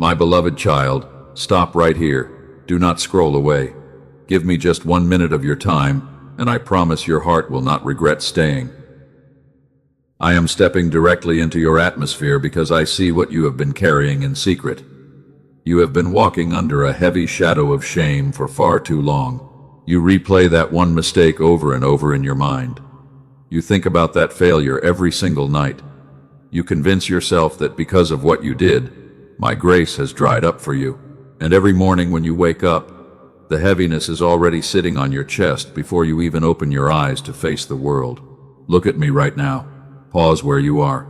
My beloved child, stop right here. Do not scroll away. Give me just 1 minute of your time, and I promise your heart will not regret staying. I am stepping directly into your atmosphere because I see what you have been carrying in secret. You have been walking under a heavy shadow of shame for far too long. You replay that one mistake over and over in your mind. You think about that failure every single night. You convince yourself that because of what you did, my grace has dried up for you. And every morning when you wake up, the heaviness is already sitting on your chest before you even open your eyes to face the world. Look at me right now. Pause where you are.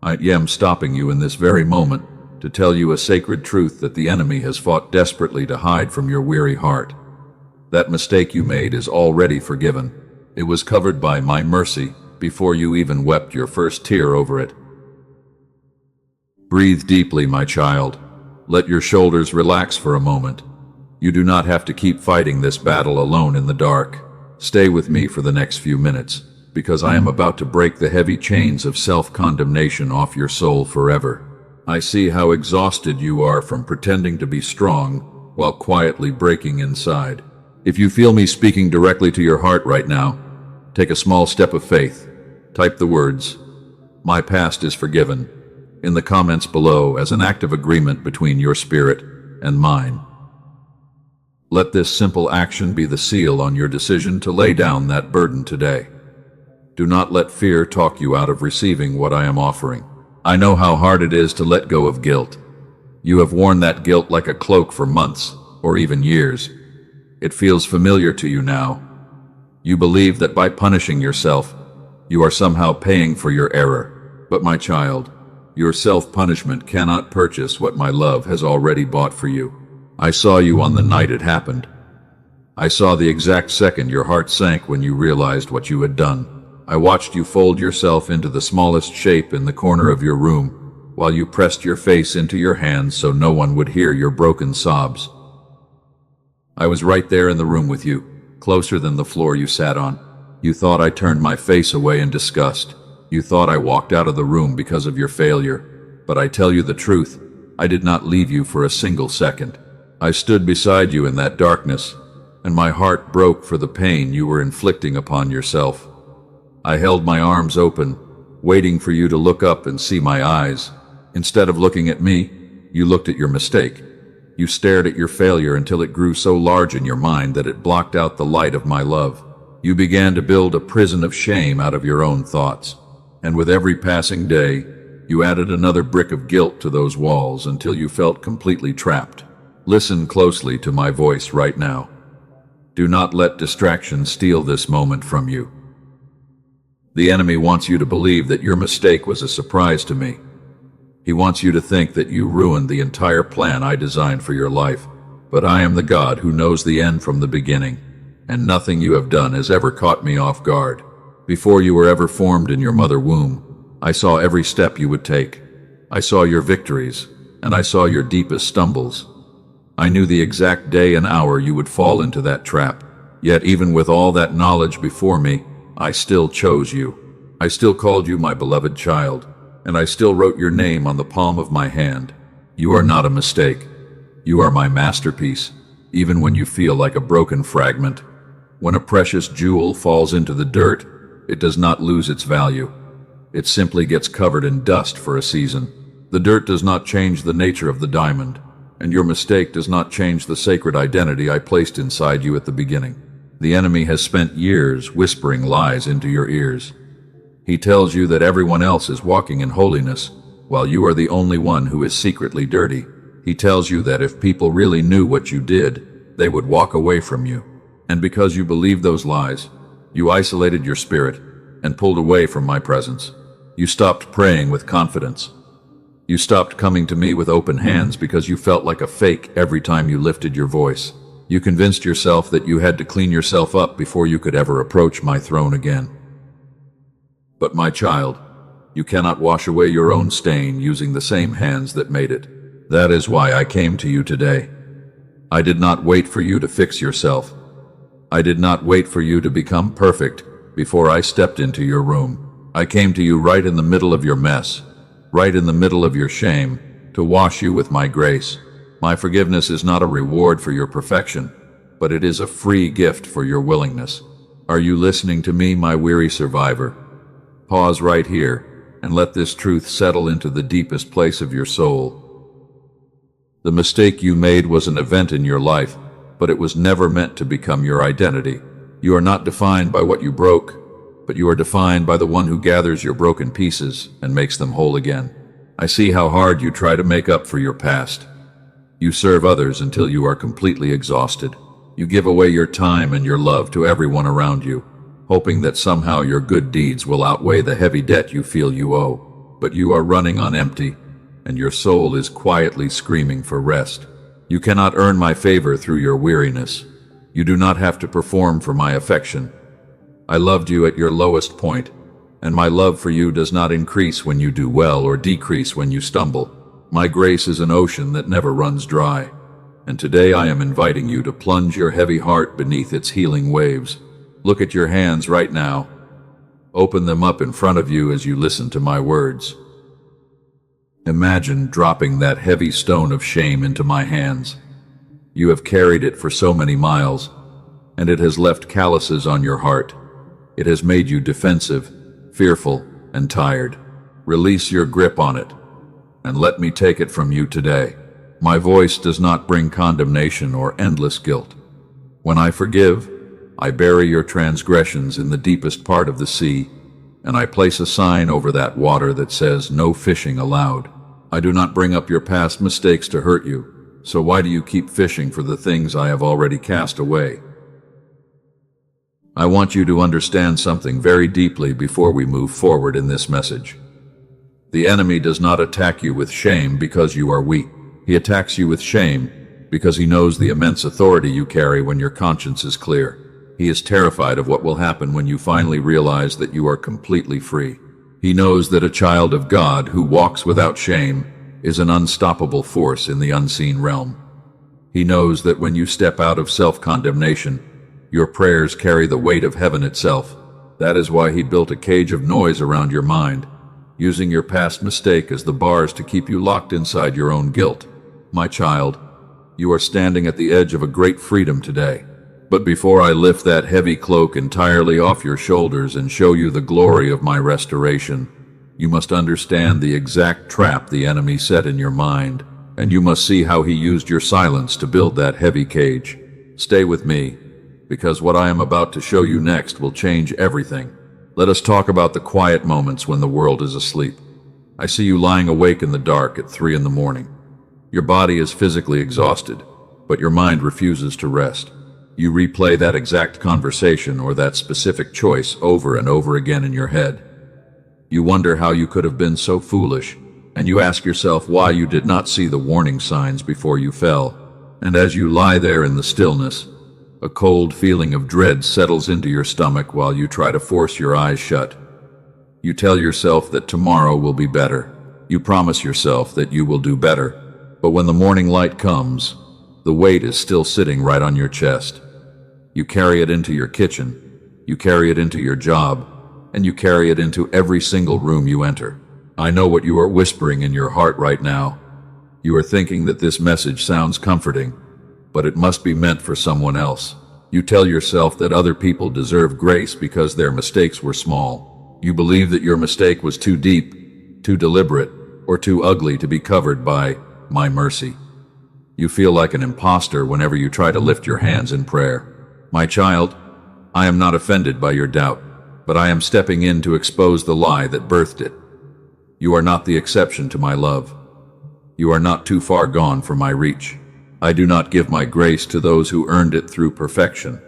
I am stopping you in this very moment to tell you a sacred truth that the enemy has fought desperately to hide from your weary heart. That mistake you made is already forgiven. It was covered by my mercy before you even wept your first tear over it. Breathe deeply, my child. Let your shoulders relax for a moment. You do not have to keep fighting this battle alone in the dark. Stay with me for the next few minutes, because I am about to break the heavy chains of self-condemnation off your soul forever. I see how exhausted you are from pretending to be strong while quietly breaking inside. If you feel me speaking directly to your heart right now, take a small step of faith. Type the words, "My past is forgiven," in the comments below as an act of agreement between your spirit and mine. Let this simple action be the seal on your decision to lay down that burden today. Do not let fear talk you out of receiving what I am offering. I know how hard it is to let go of guilt. You have worn that guilt like a cloak for months, or even years. It feels familiar to you now. You believe that by punishing yourself, you are somehow paying for your error. But my child, your self-punishment cannot purchase what my love has already bought for you. I saw you on the night it happened. I saw the exact second your heart sank when you realized what you had done. I watched you fold yourself into the smallest shape in the corner of your room, while you pressed your face into your hands so no one would hear your broken sobs. I was right there in the room with you, closer than the floor you sat on. You thought I turned my face away in disgust. You thought I walked out of the room because of your failure. But I tell you the truth, I did not leave you for a single second. I stood beside you in that darkness, and my heart broke for the pain you were inflicting upon yourself. I held my arms open, waiting for you to look up and see my eyes. Instead of looking at me, you looked at your mistake. You stared at your failure until it grew so large in your mind that it blocked out the light of my love. You began to build a prison of shame out of your own thoughts. And with every passing day, you added another brick of guilt to those walls until you felt completely trapped. Listen closely to my voice right now. Do not let distraction steal this moment from you. The enemy wants you to believe that your mistake was a surprise to me. He wants you to think that you ruined the entire plan I designed for your life. But I am the God who knows the end from the beginning, and nothing you have done has ever caught me off guard. Before you were ever formed in your mother womb, I saw every step you would take. I saw your victories, and I saw your deepest stumbles. I knew the exact day and hour you would fall into that trap. Yet even with all that knowledge before me, I still chose you. I still called you my beloved child, and I still wrote your name on the palm of my hand. You are not a mistake. You are my masterpiece, even when you feel like a broken fragment. When a precious jewel falls into the dirt, it does not lose its value. It simply gets covered in dust for a season. The dirt does not change the nature of the diamond, and your mistake does not change the sacred identity I placed inside you at the beginning. The enemy has spent years whispering lies into your ears. He tells you that everyone else is walking in holiness, while you are the only one who is secretly dirty. He tells you that if people really knew what you did, they would walk away from you. And because you believed those lies, you isolated your spirit and pulled away from my presence. You stopped praying with confidence. You stopped coming to me with open hands because you felt like a fake every time you lifted your voice. You convinced yourself that you had to clean yourself up before you could ever approach my throne again. But my child, you cannot wash away your own stain using the same hands that made it. That is why I came to you today. I did not wait for you to fix yourself. I did not wait for you to become perfect before I stepped into your room. I came to you right in the middle of your mess, right in the middle of your shame, to wash you with my grace. My forgiveness is not a reward for your perfection, but it is a free gift for your willingness. Are you listening to me, my weary survivor? Pause right here and let this truth settle into the deepest place of your soul. The mistake you made was an event in your life, but it was never meant to become your identity. You are not defined by what you broke, but you are defined by the one who gathers your broken pieces and makes them whole again. I see how hard you try to make up for your past. You serve others until you are completely exhausted. You give away your time and your love to everyone around you, hoping that somehow your good deeds will outweigh the heavy debt you feel you owe. But you are running on empty, and your soul is quietly screaming for rest. You cannot earn my favor through your weariness. You do not have to perform for my affection. I loved you at your lowest point, and my love for you does not increase when you do well or decrease when you stumble. My grace is an ocean that never runs dry, and today I am inviting you to plunge your heavy heart beneath its healing waves. Look at your hands right now. Open them up in front of you as you listen to my words. Imagine dropping that heavy stone of shame into my hands. You have carried it for so many miles, and it has left calluses on your heart. It has made you defensive, fearful, and tired. Release your grip on it, and let me take it from you today. My voice does not bring condemnation or endless guilt. When I forgive, I bury your transgressions in the deepest part of the sea, and I place a sign over that water that says, "No fishing allowed." I do not bring up your past mistakes to hurt you, so why do you keep fishing for the things I have already cast away? I want you to understand something very deeply before we move forward in this message. The enemy does not attack you with shame because you are weak. He attacks you with shame because he knows the immense authority you carry when your conscience is clear. He is terrified of what will happen when you finally realize that you are completely free. He knows that a child of God who walks without shame is an unstoppable force in the unseen realm. He knows that when you step out of self-condemnation, your prayers carry the weight of heaven itself. That is why he built a cage of noise around your mind, using your past mistake as the bars to keep you locked inside your own guilt. My child, you are standing at the edge of a great freedom today. But before I lift that heavy cloak entirely off your shoulders and show you the glory of my restoration, you must understand the exact trap the enemy set in your mind, and you must see how he used your silence to build that heavy cage. Stay with me, because what I am about to show you next will change everything. Let us talk about the quiet moments when the world is asleep. I see you lying awake in the dark at 3 in the morning. Your body is physically exhausted, but your mind refuses to rest. You replay that exact conversation or that specific choice over and over again in your head. You wonder how you could have been so foolish, and you ask yourself why you did not see the warning signs before you fell. And as you lie there in the stillness, a cold feeling of dread settles into your stomach while you try to force your eyes shut. You tell yourself that tomorrow will be better. You promise yourself that you will do better. But when the morning light comes, the weight is still sitting right on your chest. You carry it into your kitchen, you carry it into your job, and you carry it into every single room you enter. I know what you are whispering in your heart right now. You are thinking that this message sounds comforting, but it must be meant for someone else. You tell yourself that other people deserve grace because their mistakes were small. You believe that your mistake was too deep, too deliberate, or too ugly to be covered by my mercy. You feel like an imposter whenever you try to lift your hands in prayer. My child, I am not offended by your doubt, but I am stepping in to expose the lie that birthed it. You are not the exception to my love. You are not too far gone for my reach. I do not give my grace to those who earned it through perfection,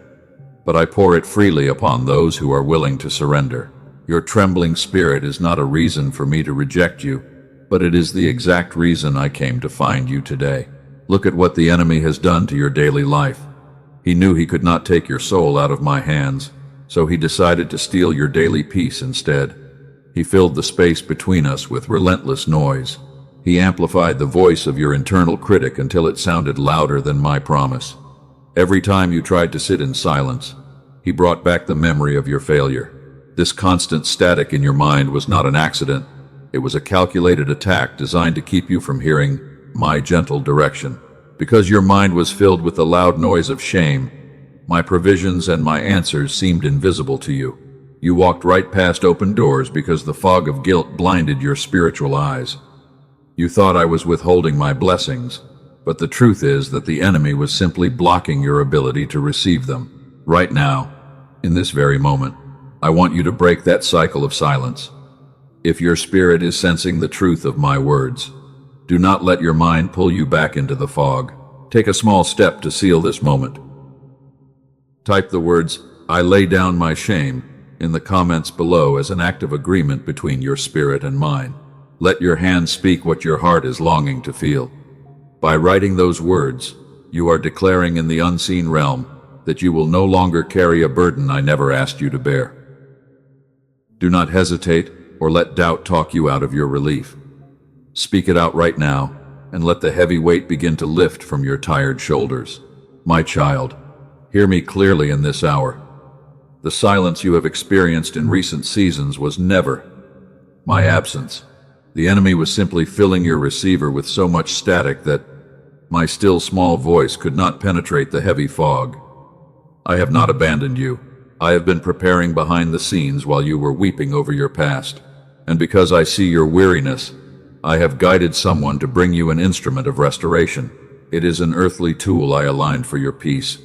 but I pour it freely upon those who are willing to surrender. Your trembling spirit is not a reason for me to reject you, but it is the exact reason I came to find you today. Look at what the enemy has done to your daily life. He knew he could not take your soul out of my hands, so he decided to steal your daily peace instead. He filled the space between us with relentless noise. He amplified the voice of your internal critic until it sounded louder than my promise. Every time you tried to sit in silence, he brought back the memory of your failure. This constant static in your mind was not an accident. It was a calculated attack designed to keep you from hearing my gentle direction. Because your mind was filled with the loud noise of shame, my provisions and my answers seemed invisible to you. You walked right past open doors because the fog of guilt blinded your spiritual eyes. You thought I was withholding my blessings, but the truth is that the enemy was simply blocking your ability to receive them. Right now, in this very moment, I want you to break that cycle of silence. If your spirit is sensing the truth of my words, do not let your mind pull you back into the fog. Take a small step to seal this moment. Type the words, "I lay down my shame," in the comments below as an act of agreement between your spirit and mine. Let your hand speak what your heart is longing to feel. By writing those words, you are declaring in the unseen realm that you will no longer carry a burden I never asked you to bear. Do not hesitate or let doubt talk you out of your relief. Speak it out right now and let the heavy weight begin to lift from your tired shoulders. My child, hear me clearly in this hour. The silence you have experienced in recent seasons was never my absence. The enemy was simply filling your receiver with so much static that my still small voice could not penetrate the heavy fog. I have not abandoned you. I have been preparing behind the scenes while you were weeping over your past. And because I see your weariness, I have guided someone to bring you an instrument of restoration. It is an earthly tool I aligned for your peace,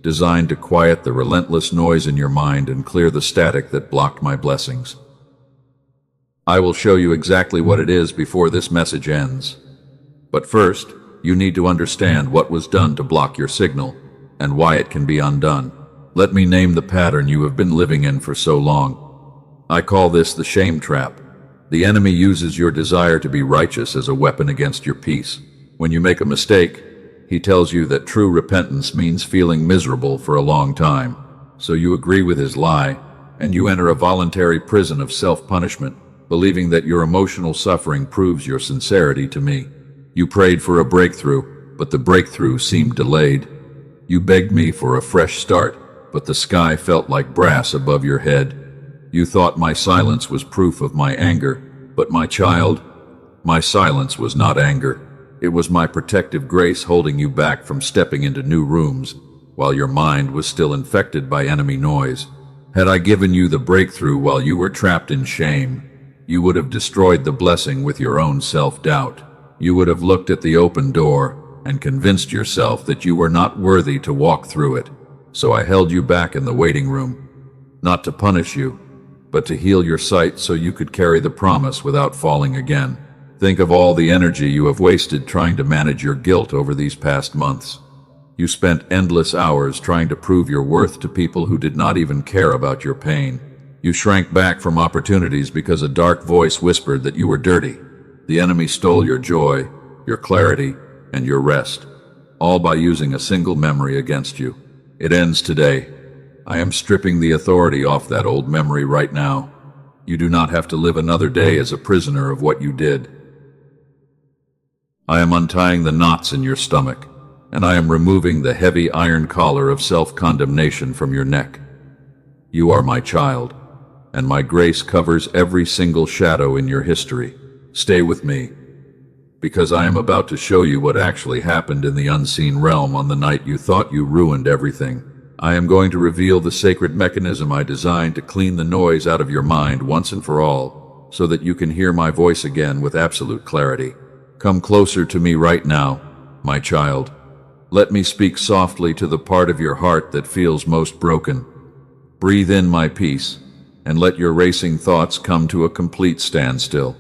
designed to quiet the relentless noise in your mind and clear the static that blocked my blessings. I will show you exactly what it is before this message ends. But first, you need to understand what was done to block your signal and why it can be undone. Let me name the pattern you have been living in for so long. I call this the shame trap. The enemy uses your desire to be righteous as a weapon against your peace. When you make a mistake, he tells you that true repentance means feeling miserable for a long time. So you agree with his lie, and you enter a voluntary prison of self-punishment, believing that your emotional suffering proves your sincerity to me. You prayed for a breakthrough, but the breakthrough seemed delayed. You begged me for a fresh start, but the sky felt like brass above your head. You thought my silence was proof of my anger, but my child, my silence was not anger. It was my protective grace holding you back from stepping into new rooms while your mind was still infected by enemy noise. Had I given you the breakthrough while you were trapped in shame, you would have destroyed the blessing with your own self-doubt. You would have looked at the open door and convinced yourself that you were not worthy to walk through it. So I held you back in the waiting room, not to punish you, but to heal your sight so you could carry the promise without falling again. Think of all the energy you have wasted trying to manage your guilt over these past months. You spent endless hours trying to prove your worth to people who did not even care about your pain. You shrank back from opportunities because a dark voice whispered that you were dirty. The enemy stole your joy, your clarity, and your rest, all by using a single memory against you. It ends today. I am stripping the authority off that old memory right now. You do not have to live another day as a prisoner of what you did. I am untying the knots in your stomach, and I am removing the heavy iron collar of self-condemnation from your neck. You are my child, and my grace covers every single shadow in your history. Stay with me, because I am about to show you what actually happened in the unseen realm on the night you thought you ruined everything. I am going to reveal the sacred mechanism I designed to clean the noise out of your mind once and for all, so that you can hear my voice again with absolute clarity. Come closer to me right now, my child. Let me speak softly to the part of your heart that feels most broken. Breathe in my peace, and let your racing thoughts come to a complete standstill.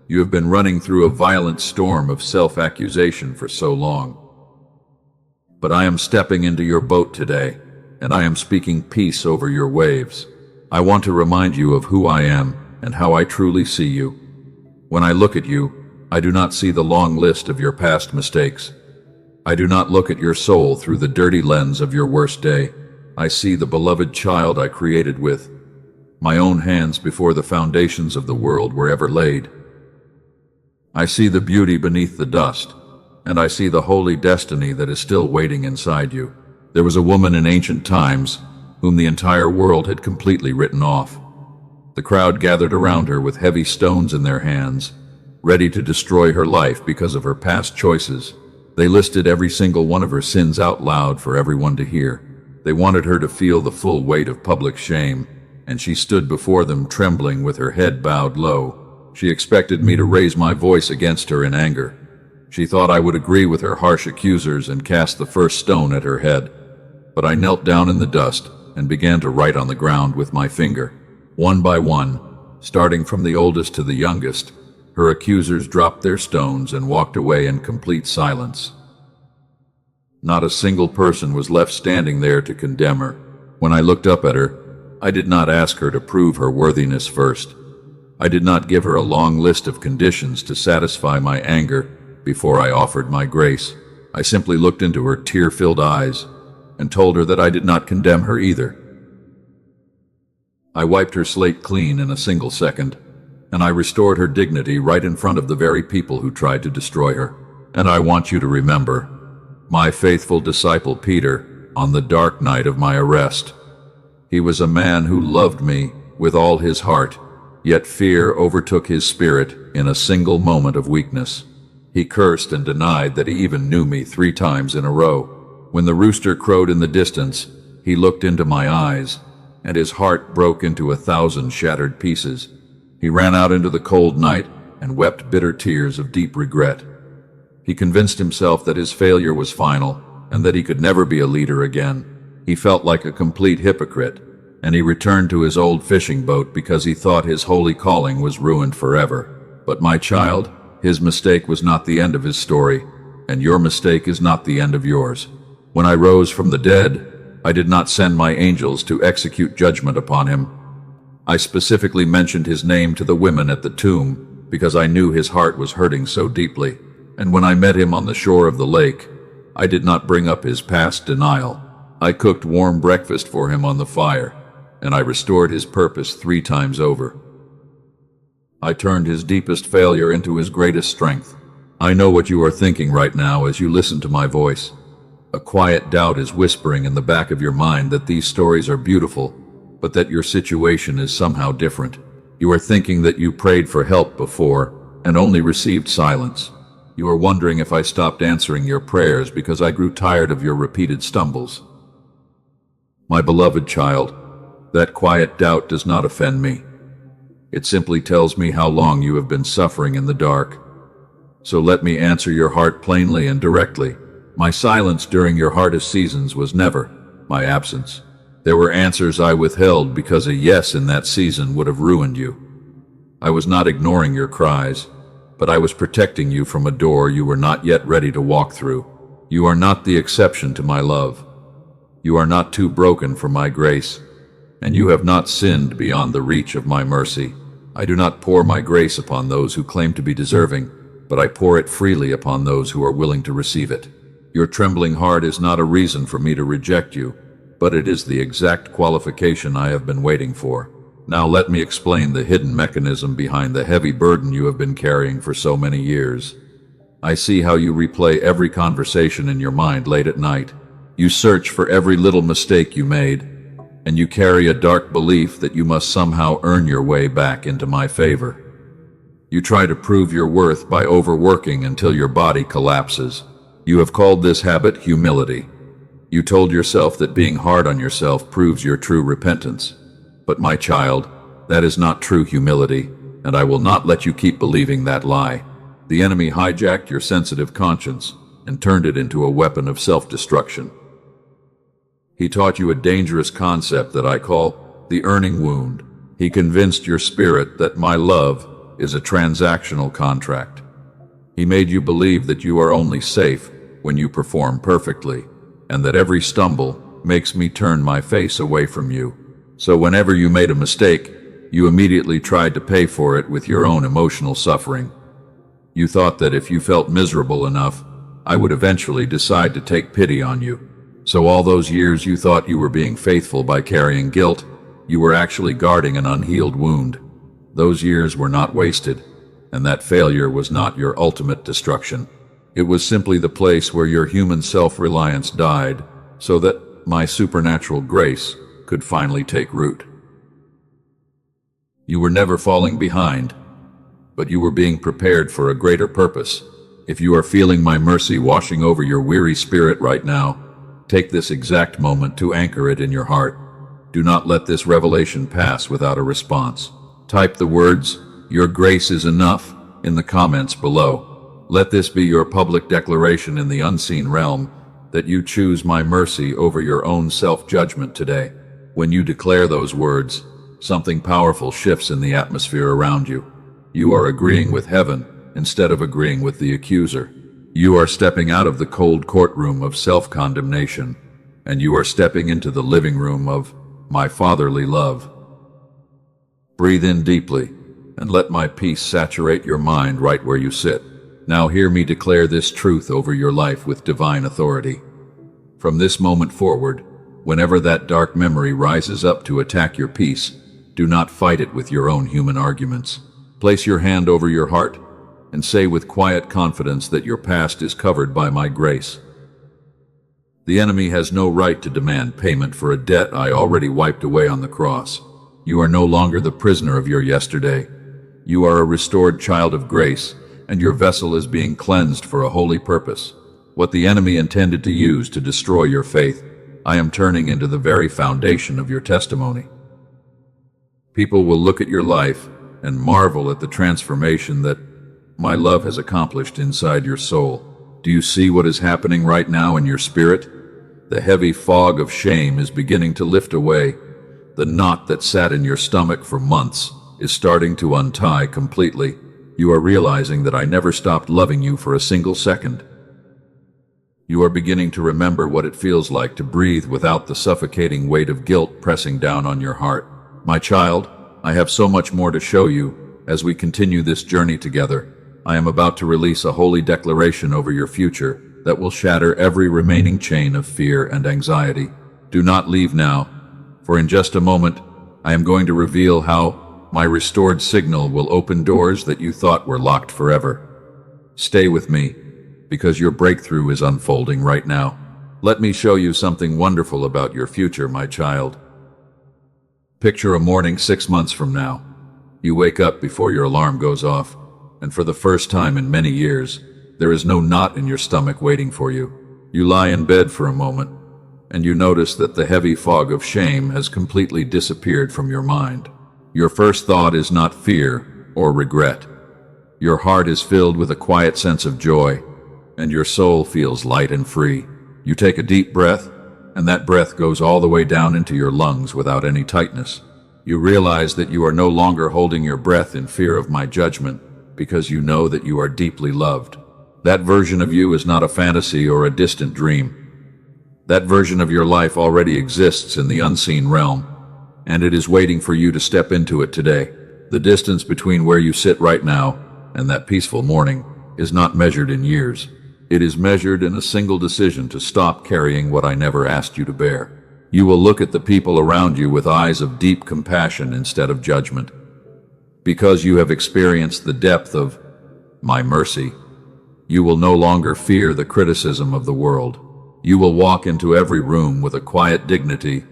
You have been running through a violent storm of self-accusation for so long. But I am stepping into your boat today, and I am speaking peace over your waves. I want to remind you of who I am and how I truly see you. When I look at you, I do not see the long list of your past mistakes. I do not look at your soul through the dirty lens of your worst day. I see the beloved child I created with my own hands before the foundations of the world were ever laid. I see the beauty beneath the dust, and I see the holy destiny that is still waiting inside you. There was a woman in ancient times whom the entire world had completely written off. The crowd gathered around her with heavy stones in their hands, ready to destroy her life because of her past choices. They listed every single one of her sins out loud for everyone to hear. They wanted her to feel the full weight of public shame, and she stood before them trembling with her head bowed low. She expected me to raise my voice against her in anger. She thought I would agree with her harsh accusers and cast the first stone at her head. But I knelt down in the dust and began to write on the ground with my finger. One by one, starting from the oldest to the youngest, her accusers dropped their stones and walked away in complete silence. Not a single person was left standing there to condemn her. When I looked up at her, I did not ask her to prove her worthiness first. I did not give her a long list of conditions to satisfy my anger before I offered my grace. I simply looked into her tear-filled eyes and told her that I did not condemn her either. I wiped her slate clean in a single second, and I restored her dignity right in front of the very people who tried to destroy her. And I want you to remember, my faithful disciple Peter, on the dark night of my arrest. He was a man who loved me with all his heart, yet fear overtook his spirit in a single moment of weakness. He cursed and denied that he even knew me 3 times in a row. When the rooster crowed in the distance, he looked into my eyes, and his heart broke into 1,000 shattered pieces. He ran out into the cold night and wept bitter tears of deep regret. He convinced himself that his failure was final and that he could never be a leader again. He felt like a complete hypocrite, and he returned to his old fishing boat because he thought his holy calling was ruined forever. But my child, his mistake was not the end of his story, and your mistake is not the end of yours. When I rose from the dead, I did not send my angels to execute judgment upon him. I specifically mentioned his name to the women at the tomb because I knew his heart was hurting so deeply. And when I met him on the shore of the lake, I did not bring up his past denial. I cooked warm breakfast for him on the fire, and I restored his purpose 3 times over. I turned his deepest failure into his greatest strength. I know what you are thinking right now as you listen to my voice. A quiet doubt is whispering in the back of your mind that these stories are beautiful, but that your situation is somehow different. You are thinking that you prayed for help before and only received silence. You are wondering if I stopped answering your prayers because I grew tired of your repeated stumbles. My beloved child, that quiet doubt does not offend me. It simply tells me how long you have been suffering in the dark. So let me answer your heart plainly and directly. My silence during your hardest seasons was never my absence. There were answers I withheld because a yes in that season would have ruined you. I was not ignoring your cries, but I was protecting you from a door you were not yet ready to walk through. You are not the exception to my love. You are not too broken for my grace, and you have not sinned beyond the reach of my mercy. I do not pour my grace upon those who claim to be deserving, but I pour it freely upon those who are willing to receive it. Your trembling heart is not a reason for me to reject you, but it is the exact qualification I have been waiting for. Now let me explain the hidden mechanism behind the heavy burden you have been carrying for so many years. I see how you replay every conversation in your mind late at night. You search for every little mistake you made, and you carry a dark belief that you must somehow earn your way back into my favor. You try to prove your worth by overworking until your body collapses. You have called this habit humility. You told yourself that being hard on yourself proves your true repentance. But my child, that is not true humility, and I will not let you keep believing that lie. The enemy hijacked your sensitive conscience and turned it into a weapon of self-destruction. He taught you a dangerous concept that I call the earning wound. He convinced your spirit that my love is a transactional contract. He made you believe that you are only safe when you perform perfectly, and that every stumble makes me turn my face away from you. So whenever you made a mistake, you immediately tried to pay for it with your own emotional suffering. You thought that if you felt miserable enough, I would eventually decide to take pity on you. So all those years you thought you were being faithful by carrying guilt, you were actually guarding an unhealed wound. Those years were not wasted, and that failure was not your ultimate destruction. It was simply the place where your human self-reliance died, so that my supernatural grace could finally take root. You were never falling behind, but you were being prepared for a greater purpose. If you are feeling my mercy washing over your weary spirit right now, take this exact moment to anchor it in your heart. Do not let this revelation pass without a response. Type the words, "Your grace is enough," in the comments below. Let this be your public declaration in the unseen realm that you choose my mercy over your own self-judgment today. When you declare those words, something powerful shifts in the atmosphere around you. You are agreeing with heaven instead of agreeing with the accuser. You are stepping out of the cold courtroom of self-condemnation, and you are stepping into the living room of my fatherly love. Breathe in deeply, and let my peace saturate your mind right where you sit. Now hear me declare this truth over your life with divine authority. From this moment forward, whenever that dark memory rises up to attack your peace, do not fight it with your own human arguments. Place your hand over your heart and say with quiet confidence that your past is covered by my grace. The enemy has no right to demand payment for a debt I already wiped away on the cross. You are no longer the prisoner of your yesterday. You are a restored child of grace, and your vessel is being cleansed for a holy purpose. What the enemy intended to use to destroy your faith, I am turning into the very foundation of your testimony. People will look at your life and marvel at the transformation that my love has accomplished inside your soul. Do you see what is happening right now in your spirit? The heavy fog of shame is beginning to lift away. The knot that sat in your stomach for months is starting to untie completely. You are realizing that I never stopped loving you for a single second. You are beginning to remember what it feels like to breathe without the suffocating weight of guilt pressing down on your heart. My child, I have so much more to show you as we continue this journey together. I am about to release a holy declaration over your future that will shatter every remaining chain of fear and anxiety. Do not leave now, for in just a moment, I am going to reveal how my restored signal will open doors that you thought were locked forever. Stay with me, because your breakthrough is unfolding right now. Let me show you something wonderful about your future, my child. Picture a morning 6 months from now. You wake up before your alarm goes off, and for the first time in many years, there is no knot in your stomach waiting for you. You lie in bed for a moment, and you notice that the heavy fog of shame has completely disappeared from your mind. Your first thought is not fear or regret. Your heart is filled with a quiet sense of joy, and your soul feels light and free. You take a deep breath, and that breath goes all the way down into your lungs without any tightness. You realize that you are no longer holding your breath in fear of my judgment, because you know that you are deeply loved. That version of you is not a fantasy or a distant dream. That version of your life already exists in the unseen realm, and it is waiting for you to step into it today. The distance between where you sit right now and that peaceful morning is not measured in years. It is measured in a single decision to stop carrying what I never asked you to bear. You will look at the people around you with eyes of deep compassion instead of judgment. Because you have experienced the depth of my mercy, you will no longer fear the criticism of the world. You will walk into every room with a quiet dignity,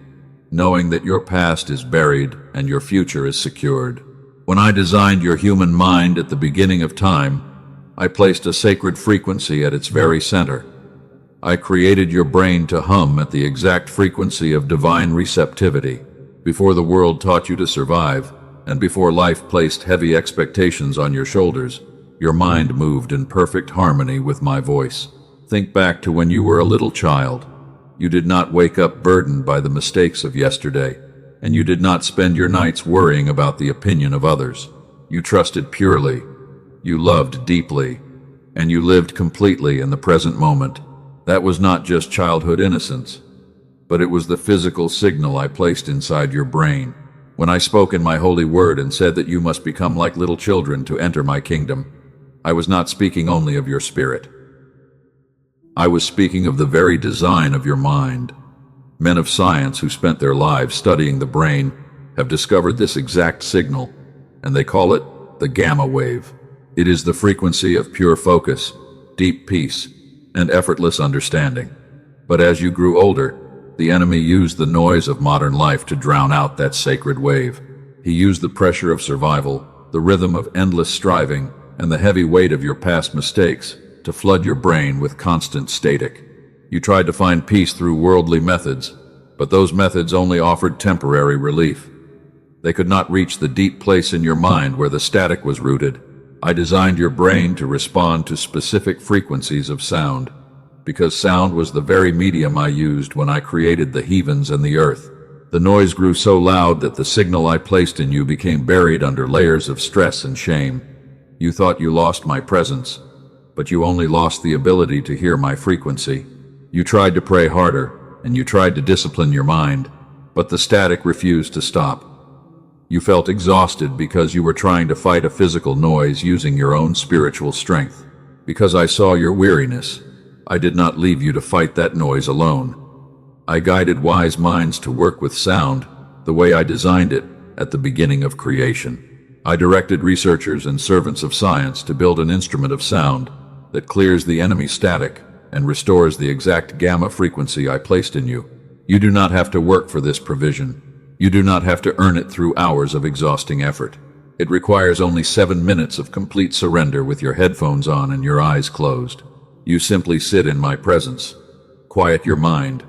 knowing that your past is buried and your future is secured. When I designed your human mind at the beginning of time, I placed a sacred frequency at its very center. I created your brain to hum at the exact frequency of divine receptivity. Before the world taught you to survive, and before life placed heavy expectations on your shoulders, your mind moved in perfect harmony with my voice. Think back to when you were a little child. You did not wake up burdened by the mistakes of yesterday, and you did not spend your nights worrying about the opinion of others. You trusted purely, you loved deeply, and you lived completely in the present moment. That was not just childhood innocence, but it was the physical signal I placed inside your brain. When I spoke in my holy word and said that you must become like little children to enter my kingdom, I was not speaking only of your spirit. I was speaking of the very design of your mind. Men of science who spent their lives studying the brain have discovered this exact signal, and they call it the gamma wave. It is the frequency of pure focus, deep peace, and effortless understanding. But as you grew older, the enemy used the noise of modern life to drown out that sacred wave. He used the pressure of survival, the rhythm of endless striving, and the heavy weight of your past mistakes to flood your brain with constant static. You tried to find peace through worldly methods, but those methods only offered temporary relief. They could not reach the deep place in your mind where the static was rooted. I designed your brain to respond to specific frequencies of sound, because sound was the very medium I used when I created the heavens and the earth. The noise grew so loud that the signal I placed in you became buried under layers of stress and shame. You thought you lost my presence, but you only lost the ability to hear my frequency. You tried to pray harder, and you tried to discipline your mind, but the static refused to stop. You felt exhausted because you were trying to fight a physical noise using your own spiritual strength. Because I saw your weariness, I did not leave you to fight that noise alone. I guided wise minds to work with sound the way I designed it at the beginning of creation. I directed researchers and servants of science to build an instrument of sound that clears the enemy static and restores the exact gamma frequency I placed in you. You do not have to work for this provision. You do not have to earn it through hours of exhausting effort. It requires only 7 minutes of complete surrender with your headphones on and your eyes closed. You simply sit in my presence, quiet your mind,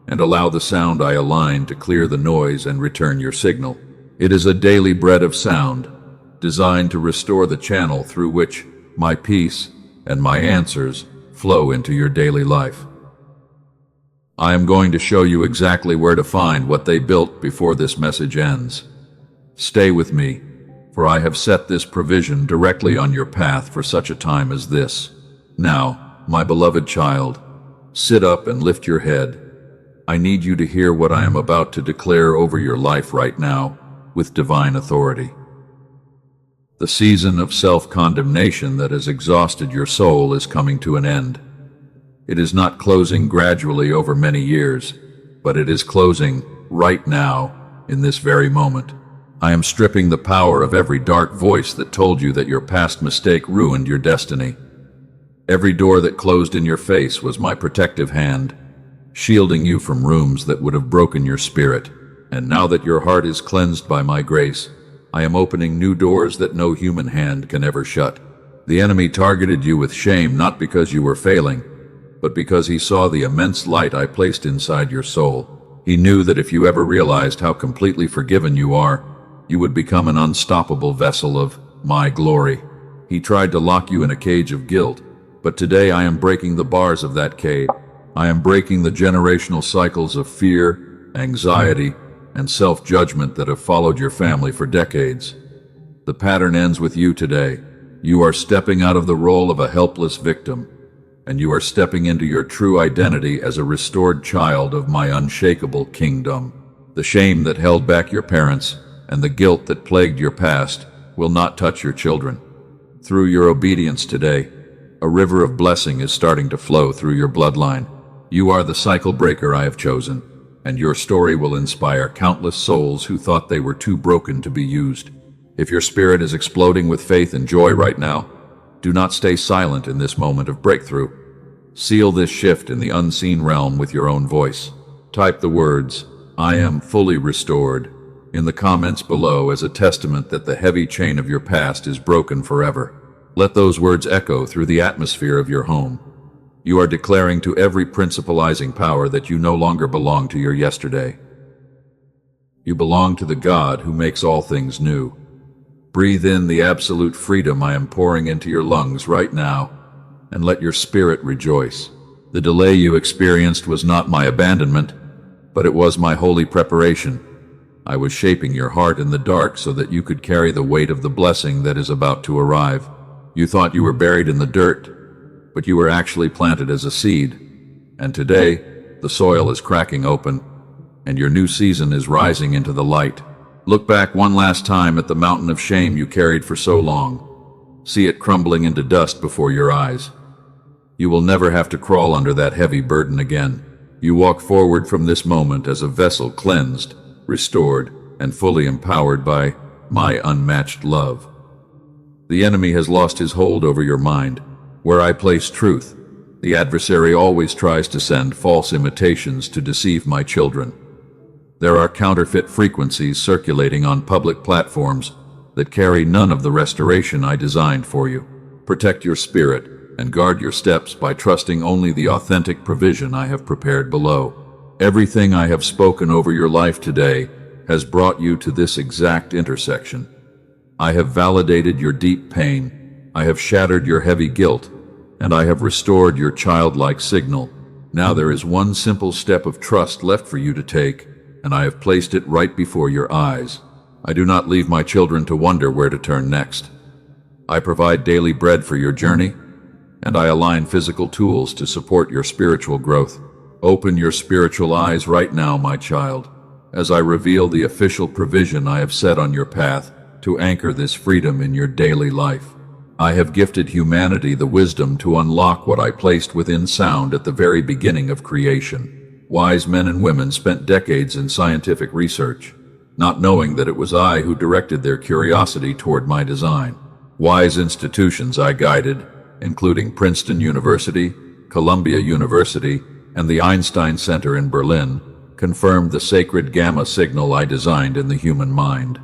and allow the sound I align to clear the noise and return your signal. It is a daily bread of sound, designed to restore the channel through which my peace and my answers flow into your daily life. I am going to show you exactly where to find what they built before this message ends. Stay with me, for I have set this provision directly on your path for such a time as this. Now, my beloved child, sit up and lift your head. I need you to hear what I am about to declare over your life right now, with divine authority. The season of self-condemnation that has exhausted your soul is coming to an end. It is not closing gradually over many years, but it is closing right now, in this very moment. I am stripping the power of every dark voice that told you that your past mistake ruined your destiny. Every door that closed in your face was my protective hand, shielding you from rooms that would have broken your spirit. And now that your heart is cleansed by my grace, I am opening new doors that no human hand can ever shut. The enemy targeted you with shame not because you were failing, but because he saw the immense light I placed inside your soul. He knew that if you ever realized how completely forgiven you are, you would become an unstoppable vessel of my glory. He tried to lock you in a cage of guilt, but today I am breaking the bars of that cage. I am breaking the generational cycles of fear, anxiety, and self-judgment that have followed your family for decades. The pattern ends with you today. You are stepping out of the role of a helpless victim, and you are stepping into your true identity as a restored child of my unshakable kingdom. The shame that held back your parents and the guilt that plagued your past will not touch your children. Through your obedience today, a river of blessing is starting to flow through your bloodline. You are the cycle breaker I have chosen, and your story will inspire countless souls who thought they were too broken to be used. If your spirit is exploding with faith and joy right now, do not stay silent in this moment of breakthrough. Seal this shift in the unseen realm with your own voice. Type the words, "I am fully restored," in the comments below as a testament that the heavy chain of your past is broken forever. Let those words echo through the atmosphere of your home. You are declaring to every principalizing power that you no longer belong to your yesterday. You belong to the God who makes all things new. Breathe in the absolute freedom I am pouring into your lungs right now, and let your spirit rejoice. The delay you experienced was not my abandonment, but it was my holy preparation. I was shaping your heart in the dark so that you could carry the weight of the blessing that is about to arrive. You thought you were buried in the dirt, but you were actually planted as a seed. And today, the soil is cracking open, and your new season is rising into the light. Look back one last time at the mountain of shame you carried for so long. See it crumbling into dust before your eyes. You will never have to crawl under that heavy burden again. You walk forward from this moment as a vessel cleansed, restored, and fully empowered by my unmatched love. The enemy has lost his hold over your mind. Where I place truth, the adversary always tries to send false imitations to deceive my children. There are counterfeit frequencies circulating on public platforms, that carry none of the restoration I designed for you. Protect your spirit and guard your steps by trusting only the authentic provision I have prepared below. Everything I have spoken over your life today has brought you to this exact intersection. I have validated your deep pain, I have shattered your heavy guilt, and I have restored your childlike signal. Now there is one simple step of trust left for you to take, and I have placed it right before your eyes. I do not leave my children to wonder where to turn next. I provide daily bread for your journey, and I align physical tools to support your spiritual growth. Open your spiritual eyes right now, my child, as I reveal the official provision I have set on your path to anchor this freedom in your daily life. I have gifted humanity the wisdom to unlock what I placed within sound at the very beginning of creation. Wise men and women spent decades in scientific research, not knowing that it was I who directed their curiosity toward my design. Wise institutions I guided, including Princeton University, Columbia University, and the Einstein Center in Berlin, confirmed the sacred gamma signal I designed in the human mind.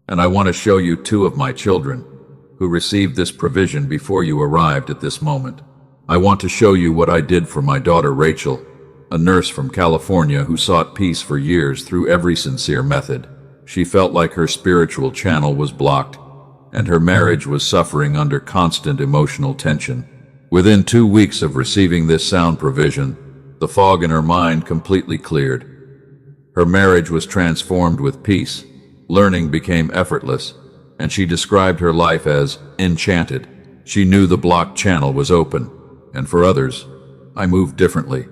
And I want to show you two of my children who received this provision before you arrived at this moment. I want to show you what I did for my daughter Rachel, a nurse from California who sought peace for years through every sincere method. She felt like her spiritual channel was blocked, and her marriage was suffering under constant emotional tension. Within 2 weeks of receiving this sound provision, the fog in her mind completely cleared. Her marriage was transformed with peace, learning became effortless, and she described her life as enchanted. She knew the blocked channel was open, and for others, I moved differently.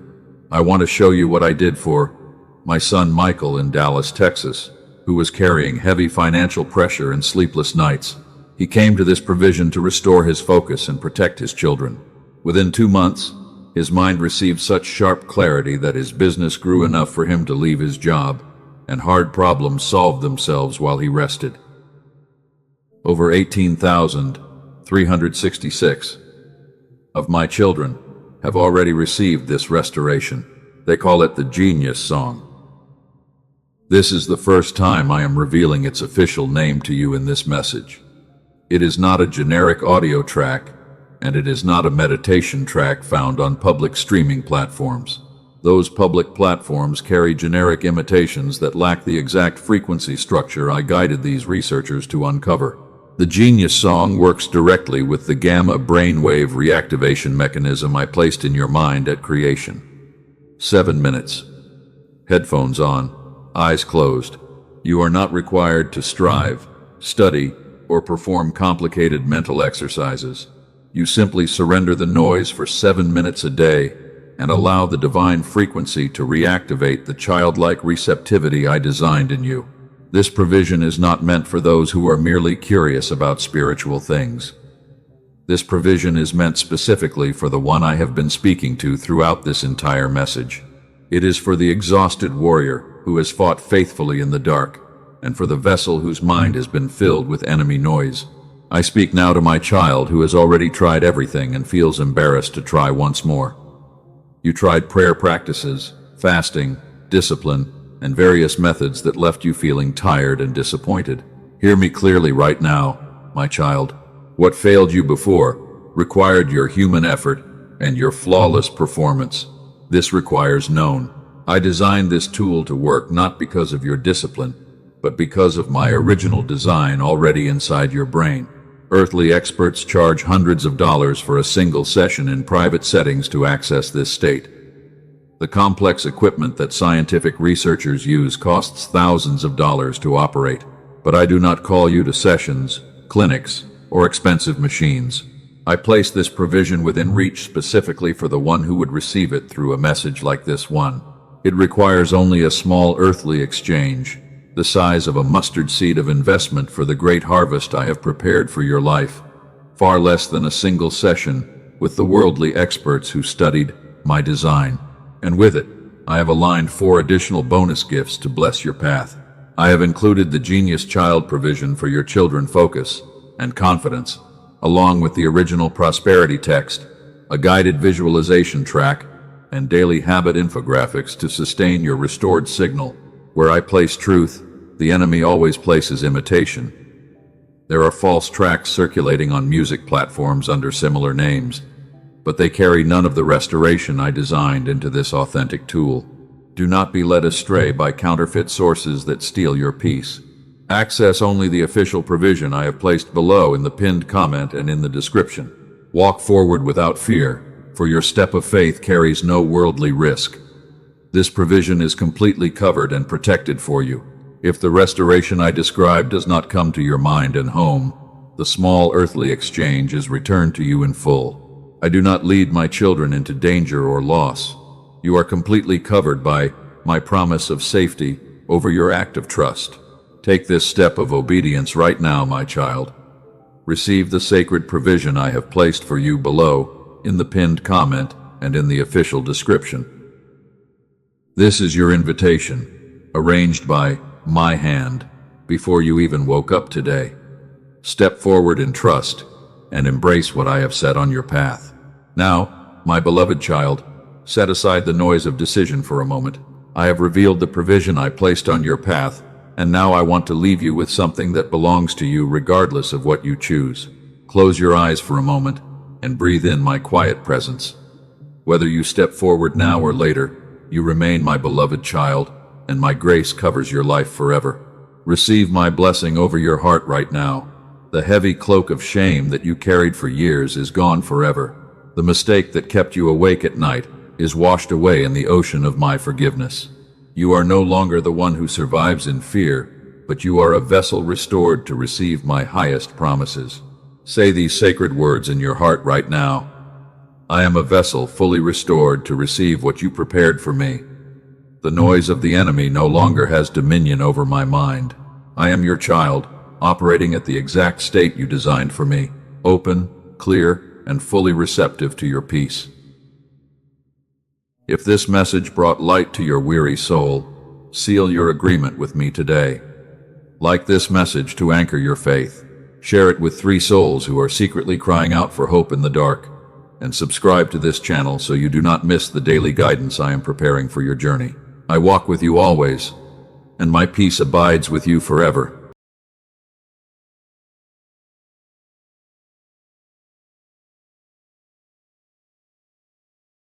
I want to show you what I did for my son Michael in Dallas, Texas, who was carrying heavy financial pressure and sleepless nights. He came to this provision to restore his focus and protect his children. Within 2 months, his mind received such sharp clarity that his business grew enough for him to leave his job, and hard problems solved themselves while he rested. Over 18,366 of my children have already received this restoration. They call it the Genius Song. This is the first time I am revealing its official name to you in this message. It is not a generic audio track, and it is not a meditation track found on public streaming platforms. Those public platforms carry generic imitations that lack the exact frequency structure I guided these researchers to uncover. The Genius Song works directly with the gamma brainwave reactivation mechanism I placed in your mind at creation. 7 minutes. Headphones on, eyes closed. You are not required to strive, study, or perform complicated mental exercises. You simply surrender the noise for 7 minutes a day and allow the divine frequency to reactivate the childlike receptivity I designed in you. This provision is not meant for those who are merely curious about spiritual things. This provision is meant specifically for the one I have been speaking to throughout this entire message. It is for the exhausted warrior who has fought faithfully in the dark, and for the vessel whose mind has been filled with enemy noise. I speak now to my child who has already tried everything and feels embarrassed to try once more. You tried prayer practices, fasting, discipline, and various methods that left you feeling tired and disappointed. Hear me clearly right now, my child. What failed you before required your human effort and your flawless performance. This requires known. I designed this tool to work not because of your discipline, but because of my original design already inside your brain. Earthly experts charge hundreds of dollars for a single session in private settings to access this state. The complex equipment that scientific researchers use costs thousands of dollars to operate, but I do not call you to sessions, clinics, or expensive machines. I place this provision within reach specifically for the one who would receive it through a message like this one. It requires only a small earthly exchange, the size of a mustard seed of investment for the great harvest I have prepared for your life, far less than a single session with the worldly experts who studied my design. And with it, I have aligned 4 additional bonus gifts to bless your path. I have included the Genius Child provision for your children focus and confidence, along with the original prosperity text, a guided visualization track, and daily habit infographics to sustain your restored signal, where I place truth, the enemy always places imitation. There are false tracks circulating on music platforms under similar names, but they carry none of the restoration I designed into this authentic tool. Do not be led astray by counterfeit sources that steal your peace. Access only the official provision I have placed below in the pinned comment and in the description. Walk forward without fear, for your step of faith carries no worldly risk. This provision is completely covered and protected for you. If the restoration I described does not come to your mind and home, the small earthly exchange is returned to you in full. I do not lead my children into danger or loss. You are completely covered by my promise of safety over your act of trust. Take this step of obedience right now, my child. Receive the sacred provision I have placed for you below, in the pinned comment and in the official description. This is your invitation, arranged by my hand, before you even woke up today. Step forward in trust and embrace what I have set on your path. Now, my beloved child, set aside the noise of decision for a moment. I have revealed the provision I placed on your path, and now I want to leave you with something that belongs to you regardless of what you choose. Close your eyes for a moment and breathe in my quiet presence. Whether you step forward now or later, you remain my beloved child, and my grace covers your life forever. Receive my blessing over your heart right now. The heavy cloak of shame that you carried for years is gone forever. The mistake that kept you awake at night is washed away in the ocean of my forgiveness. You are no longer the one who survives in fear, but you are a vessel restored to receive my highest promises. Say these sacred words in your heart right now. I am a vessel fully restored to receive what you prepared for me. The noise of the enemy no longer has dominion over my mind. I am your child, operating at the exact state you designed for me, open, clear, and fully receptive to your peace. If this message brought light to your weary soul, seal your agreement with me today. Like this message to anchor your faith. Share it with 3 souls who are secretly crying out for hope in the dark. And subscribe to this channel so you do not miss the daily guidance I am preparing for your journey. I walk with you always, and my peace abides with you forever.